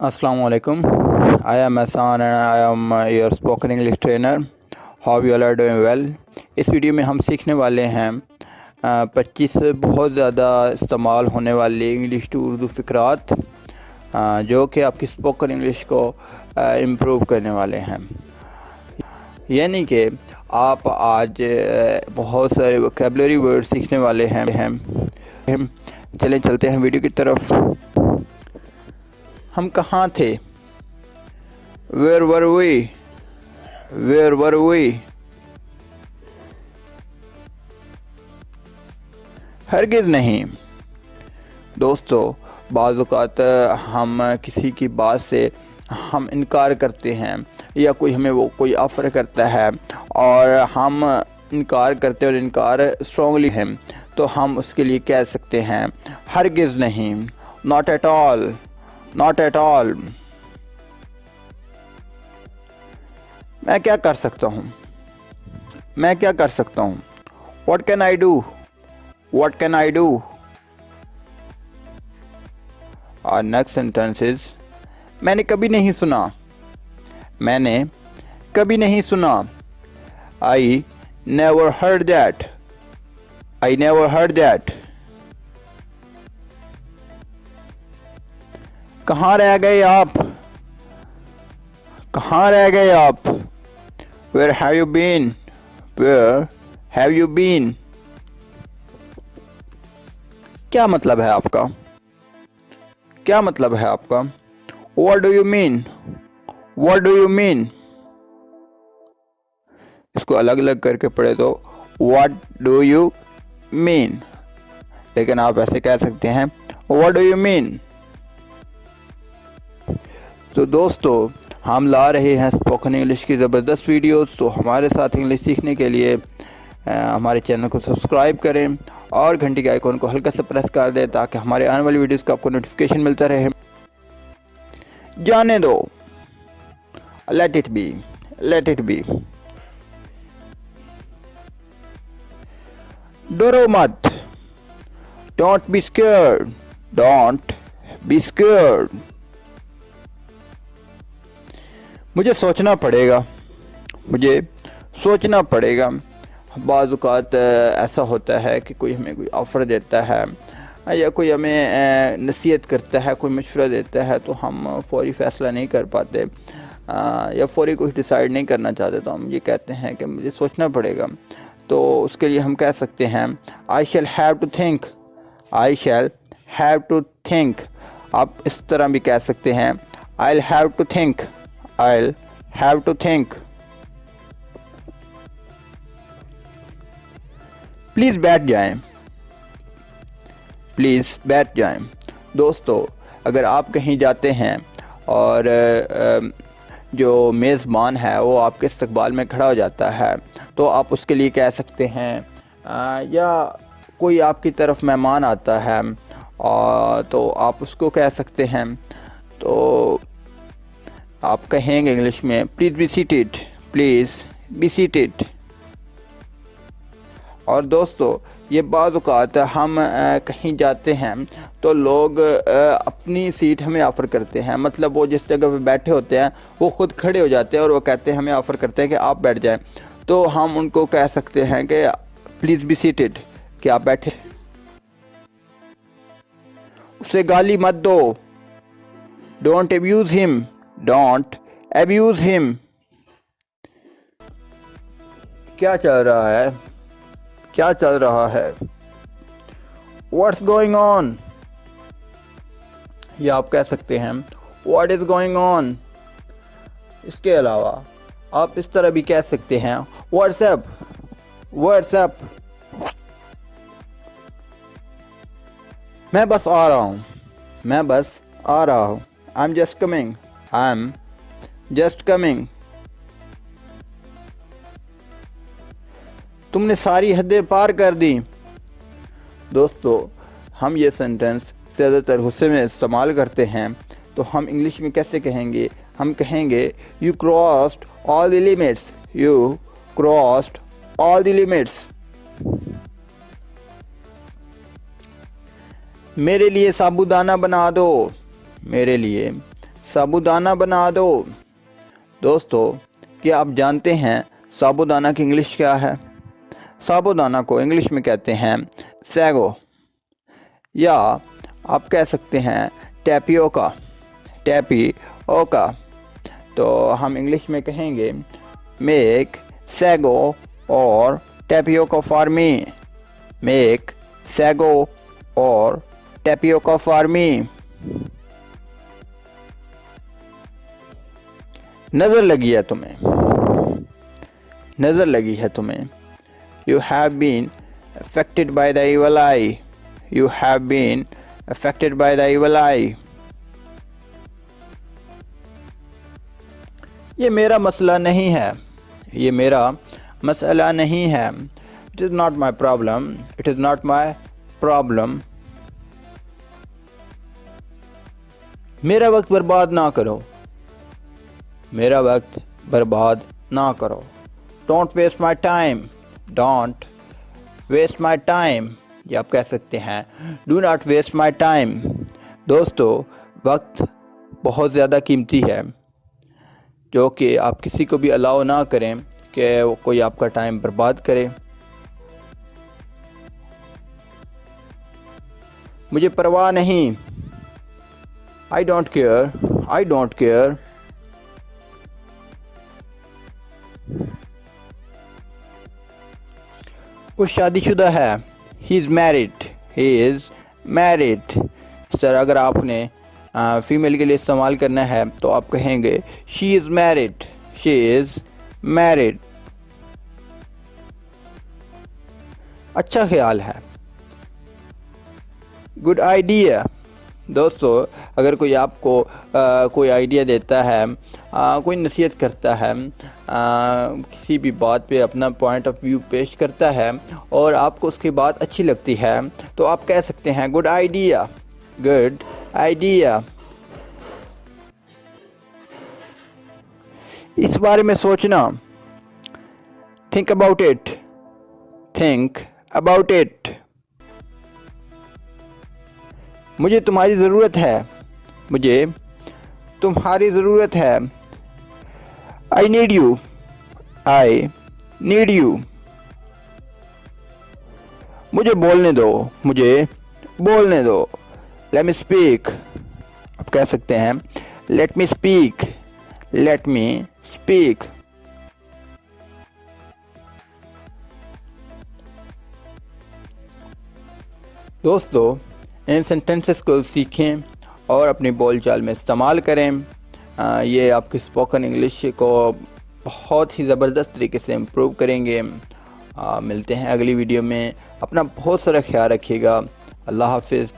Assalamu alaikum. I am Ahsan and I am your spoken English trainer. Hope you all are doing well. इस video में हम सीखने वाले हैं 25 बहुत ज़्यादा इस्तेमाल होने वाली इंग्लिश टू उर्दू फ़िक्रात जो कि आपकी स्पोकन इंग्लिश को इम्प्रूव करने वाले हैं। यानी कि आप आज बहुत सारे वोकैबुलरी वर्ड सीखने वाले हैं। चलें चलते हैं वीडियो की तरफ। हम कहाँ थे? Where were we? Where were we? हरगिज़ नहीं। दोस्तों, बाज़ औक़ात हम किसी की बात से हम इनकार करते हैं या कोई हमें वो कोई ऑफ़र करता है और हम इनकार करते हैं और इनकार स्ट्रॉन्गली है, तो हम उसके लिए कह सकते हैं हरगिज़ नहीं, not at all, not at all. मैं क्या कर सकता हूँ? मैं क्या कर सकता हूँ? What can I do? What can I do? Our next sentence is मैंने कभी नहीं सुना। मैंने कभी नहीं सुना। I never heard that. I never heard that. कहाँ रह गए आप? कहाँ रह गए आप? Where have you been? Where have you been? क्या मतलब है आपका? क्या मतलब है आपका? What do you mean? What do you mean? इसको अलग अलग करके पढ़े तो What do you mean? लेकिन आप ऐसे कह सकते हैं What do you mean? तो दोस्तों, हम ला रहे हैं स्पोकन इंग्लिश की ज़बरदस्त वीडियोस। तो हमारे साथ इंग्लिश सीखने के लिए हमारे चैनल को सब्सक्राइब करें और घंटी के आइकॉन को हल्का सा प्रेस कर दें ताकि हमारे आने वाली वीडियोस का आपको नोटिफिकेशन मिलता रहे। जाने दो, let it be, let it be. डरो मत, don't be scared, don't be scared. मुझे सोचना पड़ेगा, मुझे सोचना पड़ेगा। बाज़ औक़ात ऐसा होता है कि कोई हमें कोई ऑफ़र देता है या कोई हमें नसीहत करता है, कोई मशवरा देता है, तो हम फ़ौरी फ़ैसला नहीं कर पाते या फ़ौरी कुछ डिसाइड नहीं करना चाहते, तो हम ये कहते हैं कि मुझे सोचना पड़ेगा। तो उसके लिए हम कह सकते हैं I shall have to think, I shall have to think. आप इस तरह भी कह सकते हैं I will have to think, I'll have to think. Please बैठ जाएं, प्लीज़ बैठ जाएं। दोस्तों, अगर आप कहीं जाते हैं और जो मेज़बान है वो आपके इस्तकबाल में खड़ा हो जाता है, तो आप उसके लिए कह सकते हैं या कोई आपकी तरफ मेहमान आता है और तो आप उसको कह सकते हैं, तो आप कहेंगे इंग्लिश में please be seated, please be seated. और दोस्तों, ये बाज़ औक़ात हम कहीं जाते हैं तो लोग अपनी सीट हमें ऑफ़र करते हैं, मतलब वो जिस जगह पे बैठे होते हैं वो ख़ुद खड़े हो जाते हैं और वो कहते हैं, हमें ऑफ़र करते हैं कि आप बैठ जाएं। तो हम उनको कह सकते हैं कि प्लीज़ बी सीटेड, कि आप बैठे। उसे गाली मत दो, don't abuse him, don't abuse him. क्या चल रहा है? क्या चल रहा है? What's going on? या आप कह सकते हैं What is going on? इसके अलावा आप इस तरह भी कह सकते हैं WhatsApp, WhatsApp। मैं बस आ रहा हूँ, मैं बस आ रहा हूँ। I'm just coming, I'm just coming। तुमने सारी हदें पार कर दी। दोस्तों, हम ये सेंटेंस ज़्यादातर गुस्से में इस्तेमाल करते हैं, तो हम इंग्लिश में कैसे कहेंगे? हम कहेंगे you crossed all the limits, you crossed all the limits. मेरे लिए साबूदाना बना दो, मेरे लिए साबूदाना बना दो। दोस्तों, क्या आप जानते हैं साबूदाना की इंग्लिश क्या है? साबूदाना को इंग्लिश में कहते हैं सैगो, या आप कह सकते हैं टैपियोका। टैपियोका। तो हम इंग्लिश में कहेंगे मेक सैगो और tapioca for me. Make sago और टैपियोका फॉर मी। नज़र लगी है तुम्हें, नज़र लगी है तुम्हें। You have been affected by the evil eye. You have been affected by the evil eye. ये मेरा मसला नहीं है, ये मेरा मसला नहीं है। It is not my problem. It is not my problem. मेरा वक्त बर्बाद ना करो, मेरा वक्त बर्बाद ना करो। Don't waste my time. Don't waste my time. ये आप कह सकते हैं Do not waste my time. दोस्तों, वक्त बहुत ज़्यादा कीमती है, जो कि आप किसी को भी अलाउ ना करें कि कोई आपका टाइम बर्बाद करे। मुझे परवाह नहीं। I don't care. I don't care. वो शादीशुदा है। He is married. He is married. Sir, अगर आपने फीमेल के लिए इस्तेमाल करना है तो आप कहेंगे She is married. She is married. अच्छा ख्याल है। Good idea. दोस्तों, अगर कोई आपको कोई आइडिया देता है, कोई नसीहत करता है, किसी भी बात पे अपना पॉइंट ऑफ व्यू पेश करता है और आपको उसकी बात अच्छी लगती है, तो आप कह सकते हैं गुड आइडिया। Good idea. इस बारे में सोचना। Think about it. Think about it. मुझे तुम्हारी ज़रूरत है। मुझे तुम्हारी ज़रूरत है। I need you. I need you. मुझे बोलने दो। मुझे बोलने दो। Let me speak. आप कह सकते हैं Let me speak. Let me speak. दोस्तों, इन सेंटेंसेस को सीखें और अपनी बोलचाल में इस्तेमाल करें। ये आपकी स्पोकन इंग्लिश को बहुत ही ज़बरदस्त तरीके से इम्प्रूव करेंगे। मिलते हैं अगली वीडियो में। अपना बहुत सारा ख्याल रखिएगा। अल्लाह हाफिज़।